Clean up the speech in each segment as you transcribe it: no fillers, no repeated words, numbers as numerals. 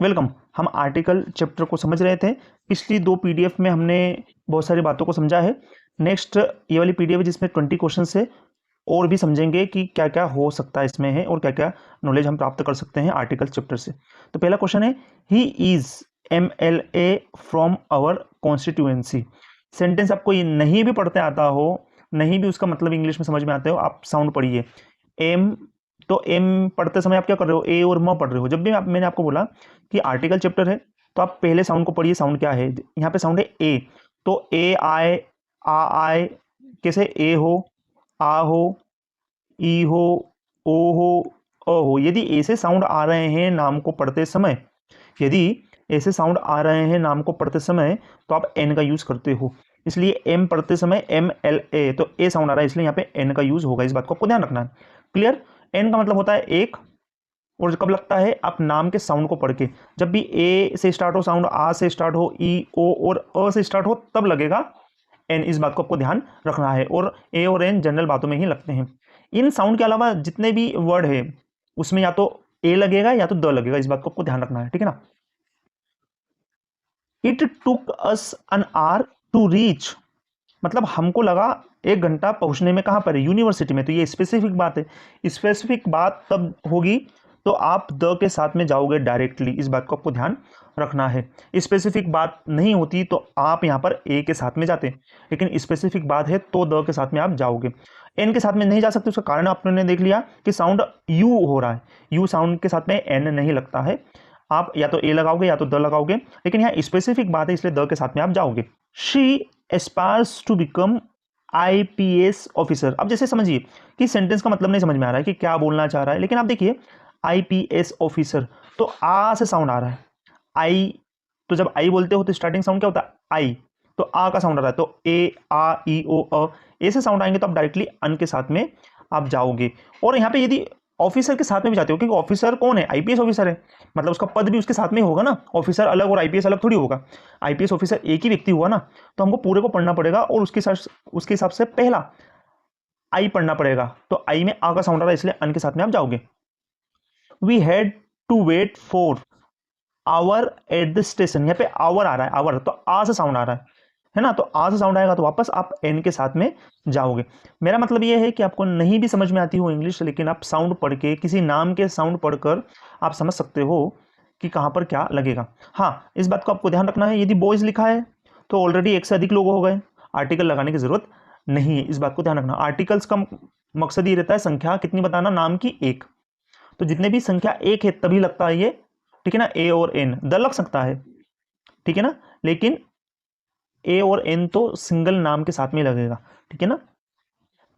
Welcome. हम article chapter को समझ रहे थे। पिछली 2 पीडीएफ में हमने बहुत सारी बातों को समझा है। नेक्स्ट ये वाली पीडीएफ है जिसमें 20 क्वेश्चन से और भी समझेंगे कि क्या क्या हो सकता है इसमें है और क्या क्या नॉलेज हम प्राप्त कर सकते हैं आर्टिकल चैप्टर से। तो पहला क्वेश्चन है, he is MLA from our constituency. Sentence आपको ये नहीं भी पढ़ते आता हो, नहीं भी उसका मतलब इंग्लिश में समझ में आते हो, आप साउंड पढ़िए। एम, तो एम पढ़ते समय आप क्या कर रहे हो, ए और म पढ़ रहे हो। जब भी मैंने आपको बोला कि आर्टिकल चैप्टर है तो आप पहले साउंड को पढ़िए। साउंड क्या है, यहाँ पे साउंड है ए, तो ए आए, आ आए, कैसे ए हो, आ हो, ई हो, ओ हो, अ हो। यदि ऐसे साउंड आ रहे हैं नाम को पढ़ते समय, यदि ऐसे साउंड आ रहे हैं नाम को पढ़ते समय, तो आप एन का यूज करते हो। इसलिए एम पढ़ते समय MLA, तो ए साउंड आ रहा है इसलिए यहाँ पे एन का यूज होगा। इस बात को आपको ध्यान रखना है। क्लियर। एन का मतलब होता है एक, और कब लगता है, आप नाम के साउंड को पढ़ के। जब भी ए से स्टार्ट हो साउंड, आ से स्टार्ट हो, ई, ओ और अ से स्टार्ट हो, तब लगेगा एन। इस बात को आपको ध्यान रखना है। और ए और एन जनरल बातों में ही लगते हैं। इन साउंड के अलावा जितने भी वर्ड है उसमें या तो ए लगेगा या तो द लगेगा। इस बात को आपको ध्यान रखना है, ठीक है ना। It took us an hour to reach, मतलब हमको लगा 1 घंटा पहुंचने में। कहां पर है, यूनिवर्सिटी में। तो ये स्पेसिफिक बात है। स्पेसिफिक बात तब होगी तो आप द के साथ में जाओगे डायरेक्टली। इस बात को आपको ध्यान रखना है। स्पेसिफिक बात नहीं होती तो आप यहां पर ए के साथ में जाते, लेकिन स्पेसिफिक बात है तो द के साथ में आप जाओगे। एन के साथ में नहीं जा सकते, उसका कारण आपने देख लिया कि साउंड यू हो रहा है। यू साउंड के साथ में एन नहीं लगता है। आप या तो ए लगाओगे या तो द लगाओगे, लेकिन यहाँ स्पेसिफिक बात है इसलिए द के साथ में आप जाओगे। She aspires to become IPS officer. अब जैसे समझिए कि सेंटेंस का मतलब नहीं समझ में आ रहा है कि क्या बोलना चाह रहा है, लेकिन आप देखिए IPS ऑफिसर, तो आ से साउंड आ रहा है। आई, तो जब आई बोलते हो तो स्टार्टिंग साउंड क्या होता है, आई, तो आ का साउंड आ रहा है, तो ए, आ, ई, ओ, अ। ऐसे साउंड आएंगे तो आप डायरेक्टली अन के साथ में आप जाओगे। और यहाँ पे यदि ऑफिसर के साथ में भी जाते हो, क्योंकि ऑफिसर कौन है, IPS ऑफिसर है, मतलब उसका पद भी उसके साथ में ही होगा ना। ऑफिसर अलग और IPS अलग थोड़ी होगा। IPS ऑफिसर एक ही व्यक्ति हुआ ना, तो हमको पूरे को पढ़ना पड़ेगा और उसके हिसाब से पहला आई पढ़ना पड़ेगा। तो आई में आ का साउंड आ रहा है इसलिए अन के साथ में आप जाओगे। We had to wait for hour at the station. यहाँ पे आवर आ रहा है, आवर, तो आ से साउंड आ रहा है ना, तो आ से साउंड आएगा तो वापस आप एन के साथ में जाओगे। मेरा मतलब ये है कि आपको नहीं भी समझ में आती हो इंग्लिश, लेकिन आप साउंड पढ़ के, किसी नाम के साउंड पढ़कर आप समझ सकते हो कि कहां पर क्या लगेगा। हाँ, इस बात को आपको ध्यान रखना है, यदि बॉयज लिखा है तो ऑलरेडी एक से अधिक लोग हो गए, आर्टिकल लगाने की जरूरत नहीं है। इस बात को ध्यान रखना। आर्टिकल्स का मकसद ये रहता है संख्या कितनी बताना, नाम की एक। तो जितने भी संख्या एक है तभी लगता है ये, ठीक है ना। ए और एन, द लग सकता है, ठीक है ना, लेकिन ए और एन तो सिंगल नाम के साथ में लगेगा, ठीक है ना।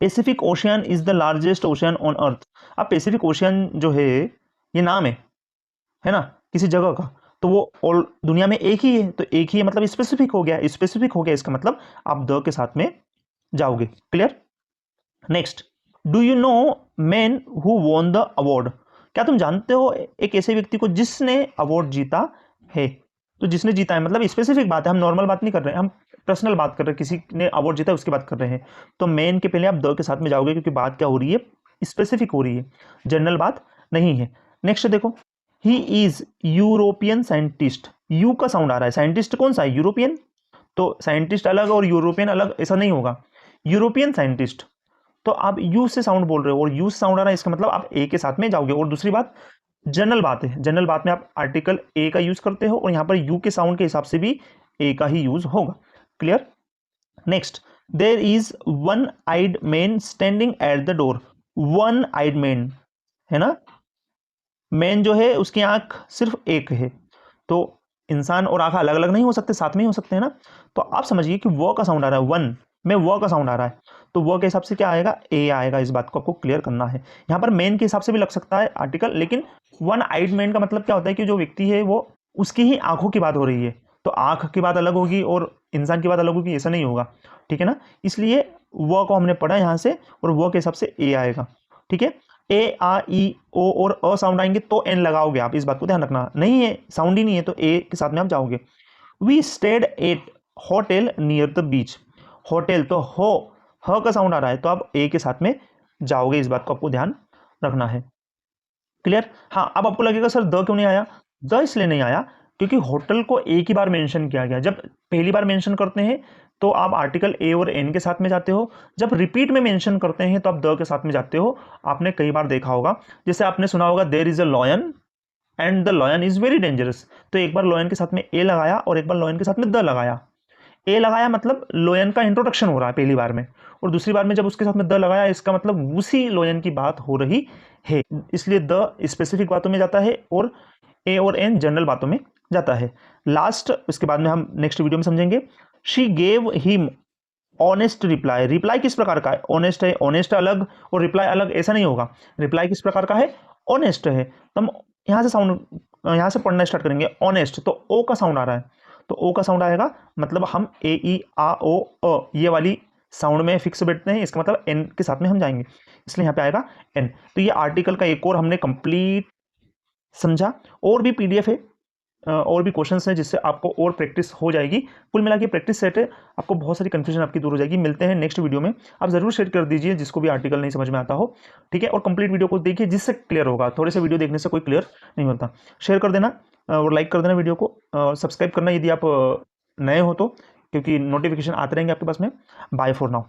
Pacific ocean is the largest ocean on earth. अब पैसिफिक ओशियन जो है ये नाम है ना, किसी जगह का, तो वो ऑल दुनिया में एक ही है, तो एक ही है मतलब स्पेसिफिक हो गया। स्पेसिफिक हो गया इसका मतलब आप द के साथ में जाओगे। Clear. Next, do you know man who won the award. क्या तुम जानते हो एक ऐसे व्यक्ति को जिसने अवार्ड जीता है। तो जिसने जीता है मतलब स्पेसिफिक बात है, हम नॉर्मल बात नहीं कर रहे हैं, हम पर्सनल बात कर रहे हैं, किसी ने अवार्ड जीता है उसकी बात कर रहे हैं। तो मैन के पहले आप द के साथ में जाओगे, क्योंकि बात क्या हो रही है, स्पेसिफिक हो रही है, जनरल बात नहीं है। नेक्स्ट देखो, he is European scientist. You का साउंड आ रहा है, साइंटिस्ट कौन सा है, यूरोपियन। तो साइंटिस्ट अलग और यूरोपियन अलग, ऐसा नहीं होगा। यूरोपियन साइंटिस्ट, तो आप यू से साउंड बोल रहे हो और यू से साउंड आ रहा है, इसका मतलब आप ए के साथ में जाओगे। और दूसरी बात, जनरल बात है, जनरल बात में आप आर्टिकल ए का यूज करते हो और यहां पर यू के साउंड के हिसाब से भी ए का ही यूज होगा। Clear. Next, there is one eyed man standing at the door. One eyed man है ना, मैन जो है उसकी आंख सिर्फ एक है, तो इंसान और आंख अलग अलग नहीं हो सकते, साथ में ही हो सकते हैं ना। तो आप समझिए कि वो का साउंड आ रहा है, वन में वो का साउंड आ रहा है, तो वो के हिसाब से क्या आएगा, ए आएगा। इस बात को आपको क्लियर करना है। यहाँ पर मैन के हिसाब से भी लग सकता है आर्टिकल, लेकिन वन आइड मैन का मतलब क्या होता है कि जो व्यक्ति है वो, उसकी ही आंखों की बात हो रही है, तो आंख की बात अलग होगी और इंसान की बात अलग होगी, ऐसा नहीं होगा, ठीक है ना। इसलिए वो को हमने पढ़ा यहाँ से और वो के हिसाब से ए आएगा, ठीक है। ए, आ, ई, ओ और अ साउंड आएंगे तो एन लगाओगे आप, इस बात को ध्यान रखना। नहीं है, साउंड ही नहीं है तो ए के साथ में आप जाओगे। We stayed at hotel near the beach. Hotel, तो हो, ह का साउंड आ रहा है तो आप ए के साथ में जाओगे। इस बात को आपको ध्यान रखना है। क्लियर। हाँ, अब आपको लगेगा सर द क्यों नहीं आया, द इसलिए नहीं आया क्योंकि होटल को एक ही बार मेंशन किया गया। जब पहली बार मेंशन करते हैं तो आप आर्टिकल ए और एन के साथ में जाते हो, जब रिपीट में मेंशन करते हैं तो आप द के साथ में जाते हो। आपने कई बार देखा होगा, जैसे आपने सुना होगा there is a lion and the lion is very dangerous, तो एक बार लॉयन के साथ में ए लगाया और एक बार लॉयन के साथ में द लगाया। ए लगाया मतलब लोयन का इंट्रोडक्शन हो रहा है पहली बार में, और दूसरी बार में जब उसके साथ में द लगाया इसका मतलब उसी लोयन की बात हो रही है। इसलिए द स्पेसिफिक बातों में जाता है और ए और एन जनरल बातों में जाता है। लास्ट, इसके बाद में हम नेक्स्ट वीडियो में समझेंगे। She gave him honest reply. Reply किस प्रकार का है? ऑनेस्ट है। ऑनेस्ट अलग और रिप्लाई अलग ऐसा नहीं होगा। रिप्लाई किस प्रकार का है? ऑनेस्ट है। तो हम यहाँ से पढ़ना स्टार्ट करेंगे। ऑनेस्ट, तो ओ का साउंड आ रहा है, तो ओ का साउंड आएगा, मतलब हम ए ई आ ओ अ ये वाली साउंड में फिक्स बैठते हैं, इसका मतलब एन के साथ में हम जाएंगे, इसलिए यहाँ पे आएगा एन। तो ये आर्टिकल का एक और हमने कंप्लीट समझा। और भी पीडीएफ है और भी क्वेश्चंस हैं जिससे आपको और प्रैक्टिस हो जाएगी। कुल मिला के प्रैक्टिस सेट है, आपको बहुत सारी कंफ्यूजन आपकी दूर हो जाएगी। मिलते हैं नेक्स्ट वीडियो में। आप जरूर शेयर कर दीजिए जिसको भी आर्टिकल नहीं समझ में आता हो, ठीक है। और कंप्लीट वीडियो को देखिए जिससे क्लियर होगा, थोड़े से वीडियो देखने से कोई क्लियर नहीं होता। शेयर कर देना और लाइक कर देना वीडियो को, सब्सक्राइब करना यदि आप नए हो तो, क्योंकि नोटिफिकेशन आते रहेंगे आपके पास में। Bye for now.